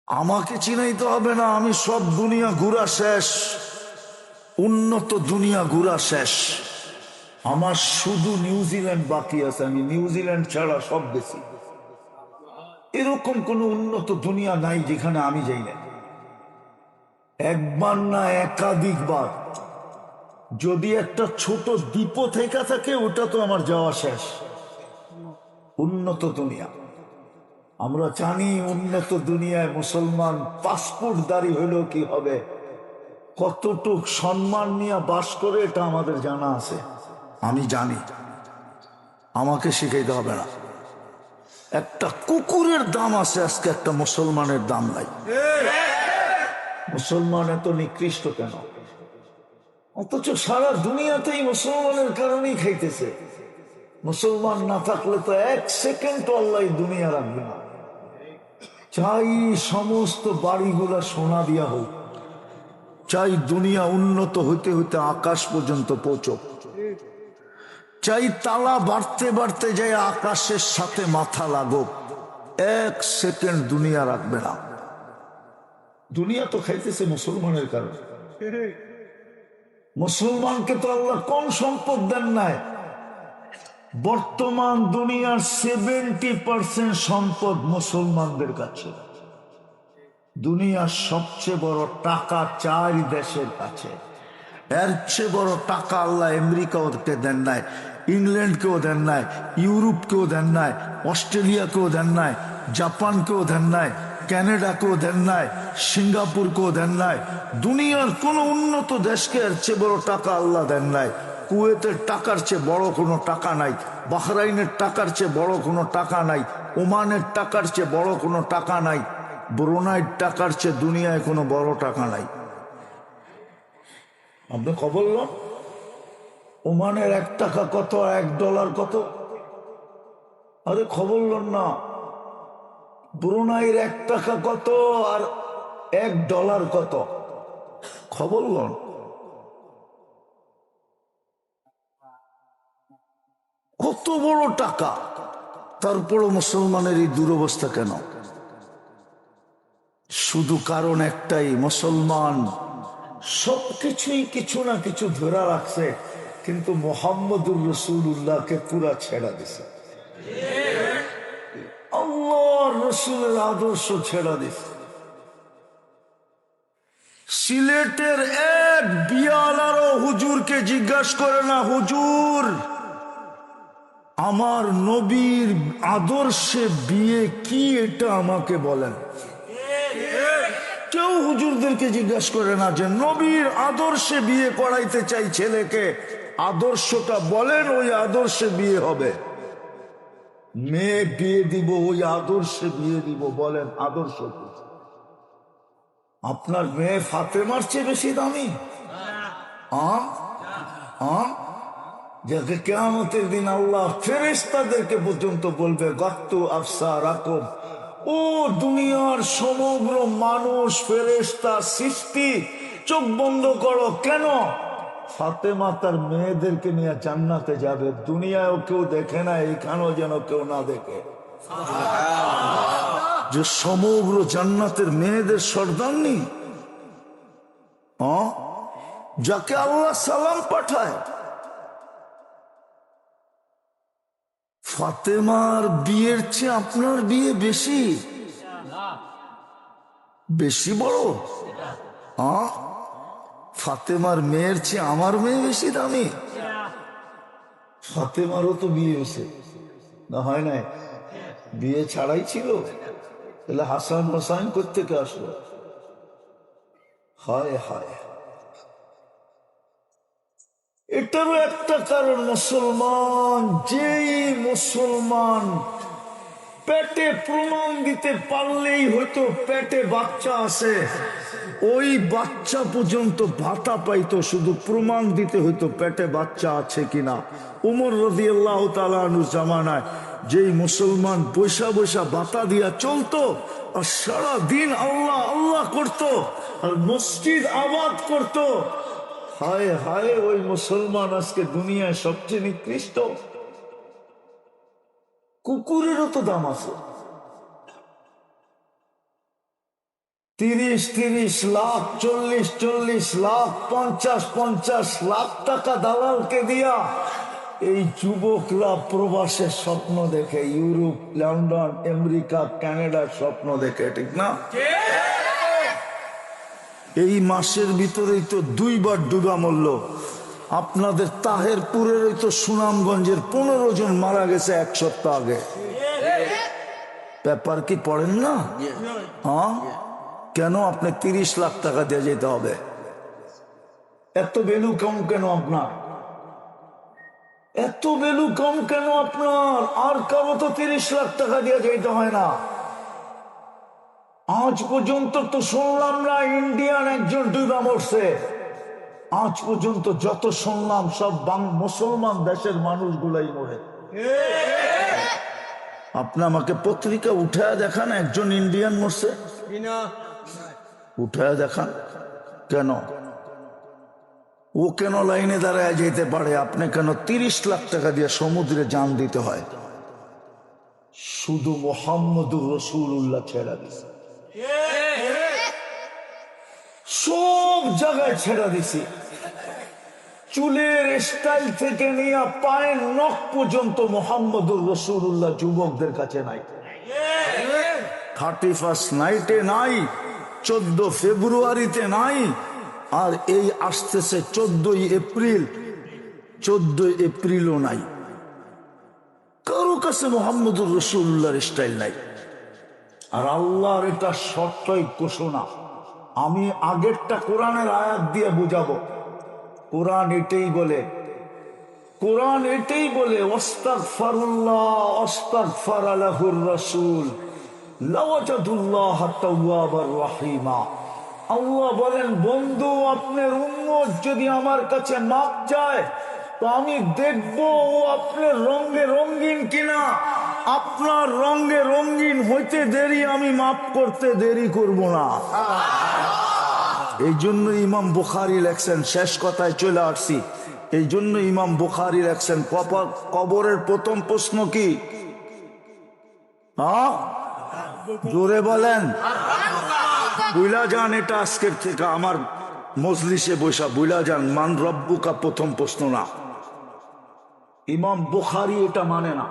আমাকে চিনাইতে হবে না, আমি সব দুনিয়া ঘুরা শেষ, উন্নত দুনিয়া ঘুরা শেষ। আমার শুধু নিউজিল্যান্ড বাকি আছে, আমি নিউজিল্যান্ড ছাড়া সব বেশি। এরকম কোন উন্নত দুনিয়া নাই যেখানে আমি যাই না, একবার না একাধিকবার। যদি একটা ছোট দ্বীপ থেকে থাকে ওটা তো আমার যাওয়া শেষ। উন্নত দুনিয়া আমরা জানি, উন্নত দুনিয়ায় মুসলমান পাসপোর্টদারি হইলেও কি হবে, কতটুক সম্মান নিয়ে বাস করে এটা আমাদের জানা আছে। আমি জানি, আমাকে শিখাইতে হবে না। একটা কুকুরের দাম আছে আজকে, একটা মুসলমানের দাম নাই। মুসলমান এত নিকৃষ্ট কেন? অথচ সারা দুনিয়াতেই মুসলমানের কারণেই খাইতেছে। মুসলমান না থাকলে তো এক সেকেন্ড আল্লাহ দুনিয়া রাখবে না। চাই সমস্ত বাড়িগুলা সোনা দিয়া হোক, চাই দুনিয়া উন্নত হইতে হইতে আকাশ পর্যন্ত পৌঁছক, চাই তালা বাড়তে বাড়তে যায় আকাশের সাথে মাথা লাগুক, এক সেকেন্ড দুনিয়া রাখবে না। দুনিয়া তো খাইতেছে মুসলমানের কারণে। মুসলমানকে তো আল্লাহ কোন সম্পদ দেন নাই। বর্তমান দুনিয়ার 70% সম্পদ মুসলমানদের কাছে। দুনিয়ার সবচেয়ে বড় টাকা 4 দেশের কাছে। এর চেয়ে বড় টাকা আল্লাহ আমেরিকাকে দেন নাই, ইংল্যান্ডকেও দেন নাই, ইউরোপকেও দেন নাই, অস্ট্রেলিয়াকেও দেন নাই, জাপানকেও দেন নাই, ক্যানাডাকেও দেন নাই, সিঙ্গাপুরকেও দেন নাই। দুনিয়ার কোন উন্নত দেশকে এর চেয়ে বড় টাকা আল্লাহ দেন নাই। কুয়েতের টাকার চেয়ে বড় কোনো টাকা নাই, বাহরাইনের টাকার চেয়ে বড় কোনো টাকা নাই, ওমানের টাকার চেয়ে বড় কোনো টাকা নাই, ব্রুনাইর টাকার চেয়ে দুনিয়ায় কোনো বড় টাকা নাই। আপনি খবর লন, ওমানের 1 টাকা কত, $1 কত? আরে খবর লন না, ব্রুনাইয়ের 1 টাকা কত আর $1 কত? খবর লন। কত বড় টাকা, তারপরও মুসলমানের এই দুরবস্থা কেন? শুধু কারণ একটাই, মুসলমান সবকিছুই কিছু না কিছু ধরে রাখছে, কিন্তু মুহাম্মদুর রাসূলুল্লাহকে পুরা ছেড়া দিছে। আল্লাহর রাসূলের আদর্শ ছেড়া দিছে। সিলেটের এক বিয়ালারও হুজুরকে জিজ্ঞাসা করে না, হুজুর আমার নবীর আদর্শে বিয়ে কি, এটা আমাকে বলেন। কেউ হুজুরদেরকে জিজ্ঞাসা করে না যে নবীর আদর্শে বিয়ে করাইতে চাই ছেলেকে, আদর্শটা বলেন, ওই আদর্শে বিয়ে হবে। মেয়ে বিয়ে দিব, ওই আদর্শে বিয়ে দিব, বলেন আদর্শ কি? আপনার মেয়ে ফাতেমার চেয়ে বেশি দামি? যাকে কিয়ামতের দিন আল্লাহ ফেরেশতাদেরকে পর্যন্ত বলবে গাত্তু আফসারাকুম, ও দুনিয়ার সমগ্র মানুষ ফেরেশতা সৃষ্টি, চোখ বন্ধ করো। কেন? ফাতেমা তার মেয়েদেরকে নিয়ে জান্নাতে যাবে। দুনিয়ায়ও কেউ দেখে না, এখানেও যেন কেউ না দেখে যে সমগ্র জান্নাতের মেয়েদের সর্দারনি, যাকে আল্লাহ সালাম পাঠায়। ফাতেমার বিয়ের চেয়ে আপনার বিয়ে বেশি বেশি বড়? ফাতেমার মেয়ের চেয়ে আমার মেয়ে বেশি দামি? ফাতেমারও তো বিয়ে হয়েছে না, হয় নাই? বিয়ে ছাড়াই ছিল, তাহলে হাসান হোসাইন কোত্থেকে আসলো? হায় হায়, এটারও একটা কারণ। মুসলমান, যেই মুসলমান পেটে প্রমাণ দিতে পারলেই হয়তো পেটে বাচ্চা আছে, ওই বাচ্চা পর্যন্ত ভাতা পাইতো, শুধু প্রমাণ দিতে হইতো পেটে বাচ্চা আছে কিনা। উমর রাদিয়াল্লাহু তাআলা আনহু জামানায় যেই মুসলমান বৈশা বৈশা ভাতা দিয়া চলতো আর সারা দিন আল্লাহ আল্লাহ করতো আর মসজিদ আবাদ করতো, হায় হায়, ওই মুসলমান আজকে দুনিয়ায় সবচেয়ে নিকৃষ্ট। কুকুরেরও তো দাম আছে। 30 লাখ, 40 লাখ, 50 লাখ টাকা দালালকে দিয়া এই যুবকরা প্রবাসের স্বপ্ন দেখে, ইউরোপ, লন্ডন, আমেরিকা, কানাডার স্বপ্ন দেখে, ঠিক না? এই মাসের ভিতরেই তো 2 বার ডুবা মরল। আপনাদের তাহেরপুরের তো সুনামগঞ্জের 15 জন মারা গেছে 1 সপ্তাহ আগে। পেপার কি পড়েন না? হ্যাঁ, কেন আপনি 30 লাখ টাকা দিয়ে যেতে হবে? এত ভ্যালু কম কেন আপনার? এত ভ্যালু কম কেন আপনার? আর কারো তো 30 লাখ টাকা দিয়ে যেতে হয় না। আজ পর্যন্ত তো শুনলাম না ইন্ডিয়ান একজন ডুবা মরছে। আজ পর্যন্ত যত শুনলাম সব মুসলমান দেশের মানুষগুলাই মরে। আপনি আমাকে পত্রিকা উঠায় দেখান একজন ইন্ডিয়ান মরছে, উঠায় দেখান। কেন ও কেন লাইনে দাঁড়ায় যেতে পারে, আপনি কেন 30 লাখ টাকা দিয়ে সমুদ্রে জান দিতে হয়? শুধু মুহাম্মদুর রাসূলুল্লাহ ছেড়া দিছে, সব জায়গায় ছেড়া দিছি। চুলের স্টাইল থেকে নিয়ে পায়ের নখ পর্যন্ত মুহাম্মদুর রাসূলুল্লাহ যুবকদের কাছে নাই। 31st নাইটে নাই, 14 ফেব্রুয়ারিতে নাই, আর এই আসতেছে 14 এপ্রিল, 14 এপ্রিলও নাই। কারো কাছে মুহাম্মদুর রাসূলুল্লাহর স্টাইল নাই। আর আল্লাহর এটা শর্তই ঘোষণা। আমি আগেরটা কোরআনের আয়াত দিয়ে বুঝাবো। কোরআন এটাই বলে, কোরআন এটাই বলে, আস্তাগফিরুল্লাহ আস্তাগফারা লাহুর রাসূল লাওয়াজাদুল্লাহ তাওয়াবার রহিমা। আল্লাহ বলেন, বন্ধু আপনার উম্মত যদি আমার কাছে মাপ চায় তো আমি দেখবো ও আপনার রঙে রঙিন কিনা। আপনার রঙে রঙিন হইতে দেরি, আমি মাপ করতে দেরি করব না। এই জন্য ইমাম বুখারী লেখছেন, শেষ কথায় চলে আসছি, এই জন্য ইমাম বুখারী লেখছেন কবরের প্রথম প্রশ্ন কি? হ্যাঁ, জোরে বলেন। বুইলা যান এটা আজকের থেকে আমার মজলিসে বসা, বুইলা যান মান রব্বুকা প্রথম প্রশ্ন না। ইমাম বুখারী এটা মানে না,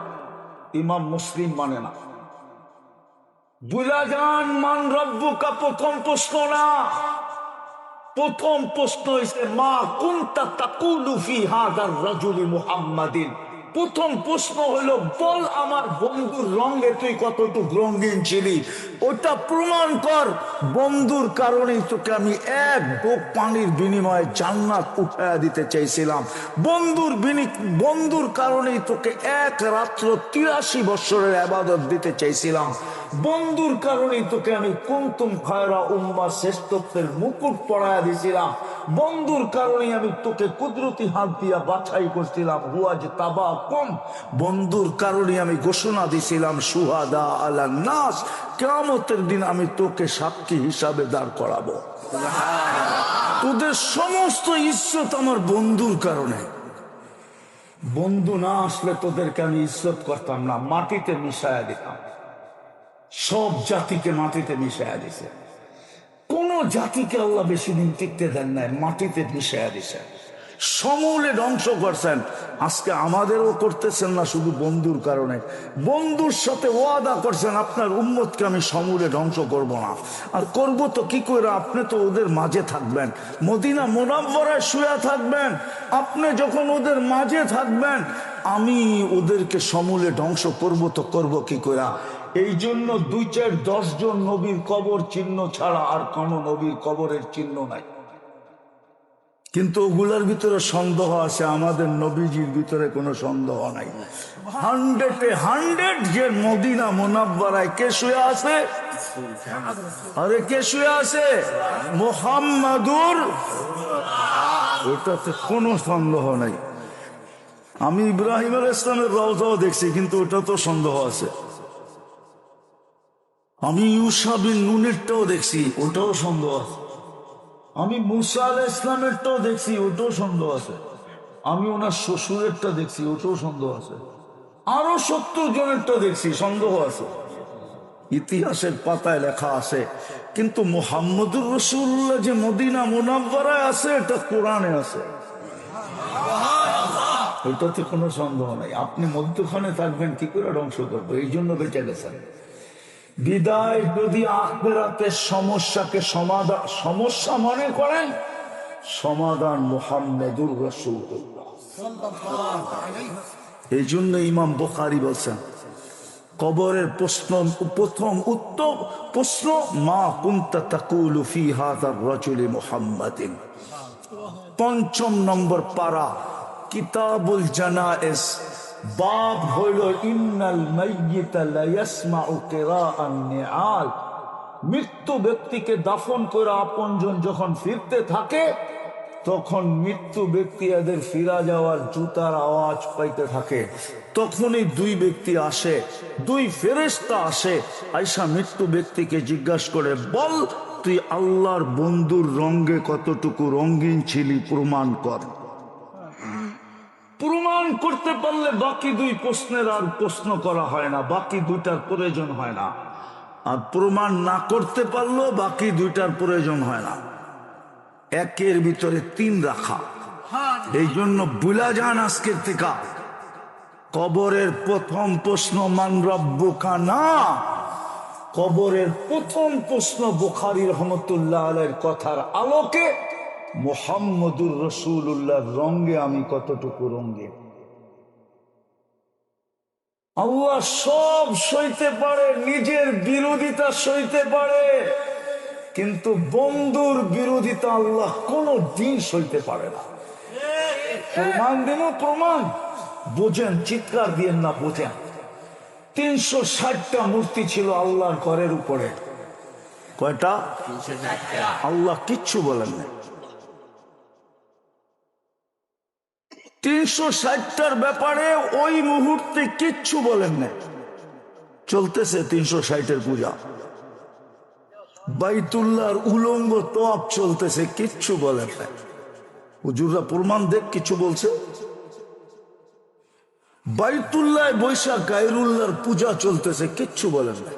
ইমাম মুসলিম মানে না। বুইলা যান মান রব্বুকা প্রথম প্রশ্ন না। প্রথম প্রশ্ন হইছে মা কুনতা তাকুলু ফি হাদার রাজুলি মুহাম্মাদিন। প্রথম প্রশ্ন হলো, বল আমার বন্ধুর রঙে তুই কতটুকু রঙিন ছিলি, ওটা প্রমাণ কর। বন্ধুর কারণেই তোকে আমি এক বুক পানির বিনিময়ে জান্নাত উঠায়া দিতে চাইছিলাম। বন্ধুর কারণেই তোকে এক রাত্র 83 বছরের ইবাদত দিতে চাইছিলাম। বন্ধুর কারণেই তোকে আমি কুনতুম খায়রা উম্মাহ শ্রেষ্ঠত্বের মুকুট পরায়া দিয়েছিলাম। বন্ধুর কারণেই আমি তোকে কুদরতি হাত দিয়া বাছাই করছিলাম। হুয়াজ তাবাকুম, বন্ধুর কারণেই আমি ঘোষণা দিছিলাম শুহাদা আলান নাস, কিয়ামতের দিন আমি তোকে সাক্ষী হিসাবে দাঁড় করাবো। তোদের সমস্ত ইজ্জত আমার বন্ধুর কারণে। বন্ধু না আসলে তোদেরকে আমি ইজ্জত করতাম না, মাটিতে মিশায়া দিতাম। সব জাতিকে মাটিতে মিশায়া দিছে। কোন জাতিকে আল্লাহ বেশি দিন টিকতে দেন নাই, মাটিতে মিশায়া দিছে, সমূলে ধ্বংস করছেন। আজকে আমাদেরও করতেছেন না, শুধু বন্ধুর কারণে। বন্ধুর সাথে ওয়াদা করছেন আপনার উম্মতকে আমি সমূলে ধ্বংস করব না। আর করব তো কি করে? আপনি তো ওদের মাঝে থাকবেন, মদিনা মুনাওয়ারায় শুয়ে থাকবেন। আপনি যখন ওদের মাঝে থাকবেন, আমি ওদেরকে সমূলে ধ্বংস করব তো করব কি করে? এই জন্য 2, 4, 10 জন নবীর কবর চিহ্ন ছাড়া আর কোন নবীর কবরের চিহ্ন নাই। কিন্তু ওগুলার ভিতরে সন্দেহ আছে, আমাদের নবীজির ভিতরে কোনো সন্দেহ নাই। 100 যে মদিনা মুনাওয়ারায় কে শুয়ে আছে? আরে কে শুয়ে আছে? মুহাম্মাদুর, ওটাতে কোনো সন্দেহ নাই। আমি ইব্রাহিম আলাইহিস সালামের রওজাও দেখছি, কিন্তু ওটা তো সন্দেহ আছে। আমি ইউসা বিন নুনেরটাও দেখছি, ওটাও সন্দেহ আছে। আমি মুসা আলাইহিস সালামেরটাও দেখছি, ওটাও সন্দেহ আছে। আমি ওনার শ্বশুরেরটা দেখছি, ওটাও সন্দেহ আছে। আরো 70 জনেরটা দেখছি, সন্দেহ আছে। ইতিহাসের পাতায় লেখা আছে কিন্তু মুহাম্মদুর রাসূলুল্লাহ যে মদিনা মুনাওয়ারায় আছে এটা কোরআনে আছে, এটাতে কোনো সন্দেহ নাই। আপনি মধ্যখানে থাকবেন কি করে ধ্বংস করবো, এই জন্য বেঁচে গেছেন। বিদায় যদি আখিরাতের সমস্যাকে সমাধান, সমস্যা মনে করেন, সমাধান মুহাম্মদুর রাসূলুল্লাহ। এই জন্য ইমাম বুখারী বলছেন কবরের প্রশ্ন, প্রথম উত্তর প্রশ্ন, মা কুনতা তাকুলু ফি হাযার রাজুলি মুহাম্মাদিন। ৫ম নম্বর পারা কিতাবুল জানায়েজ, বাব হইল ইন্নাল মাইয়িতা লা ইয়াসমাউ কিরাআন নিআল। মৃত্যু ব্যক্তিকে দাফন করে আপনজন যখন ফিরতে থাকে তখন মৃত্যু ব্যক্তি এদের ফিরা যাওয়ার জুতার আওয়াজ পাইতে থাকে। তখনই দুই ব্যক্তি আসে, দুই ফেরেশতা আসে, আয়েশা মৃত্যু ব্যক্তিকে জিজ্ঞাসা করে, বল তুই আল্লাহর বন্ধুর রঙে কতটুকু রঙিন ছিলি, প্রমাণ কর। প্রমাণ করতে পারলে বাকি দুই প্রশ্নের আর প্রশ্ন করা হয় না, বাকি দুইটার প্রয়োজন হয় না। আর প্রমাণ না করতে পারলেও বাকি দুইটার প্রয়োজন হয় না। একের ভিতরে তিন রাখা। এই জন্য বুলা যান আজকের থেকে, কবরের প্রথম প্রশ্ন মান রব্বুকা না, কবরের প্রথম প্রশ্ন বুখারী রহমতুল্লাহ আলাইহির কথার আলোকে মুহাম্মদুর রাসূলুল্লাহর রঙে আমি কতটুকু রঙিন। আল্লাহ সব সইতে পারে, নিজের বিরোধিতা সইতে পারে, কিন্তু বন্ধুর বিরোধিতা আল্লাহ কোনো দিন সইতে পারে না। প্রমাণ দেব, প্রমাণ বোঝেন, চিৎকার দিয়েন না, বোঝেন। ৩৬০টা মূর্তি ছিল আল্লাহর ঘরের উপরে। কয়টা? আল্লাহ কিচ্ছু বলেন না। ৩৬০টার ব্যাপারে ওই মুহূর্তে কিচ্ছু বলেন না। চলতেছে ৩৬০-এর পূজা, বাইতুল্লাহর উলঙ্গ তওয়াফ চলতেছে, কিচ্ছু বলেন না। হুজুররা প্রমাণ দেখ কিছু বলছে। বাইতুল্লাহ বৈশাখ গায়রুল্লাহর পূজা চলতেছে, কিচ্ছু বলেন না।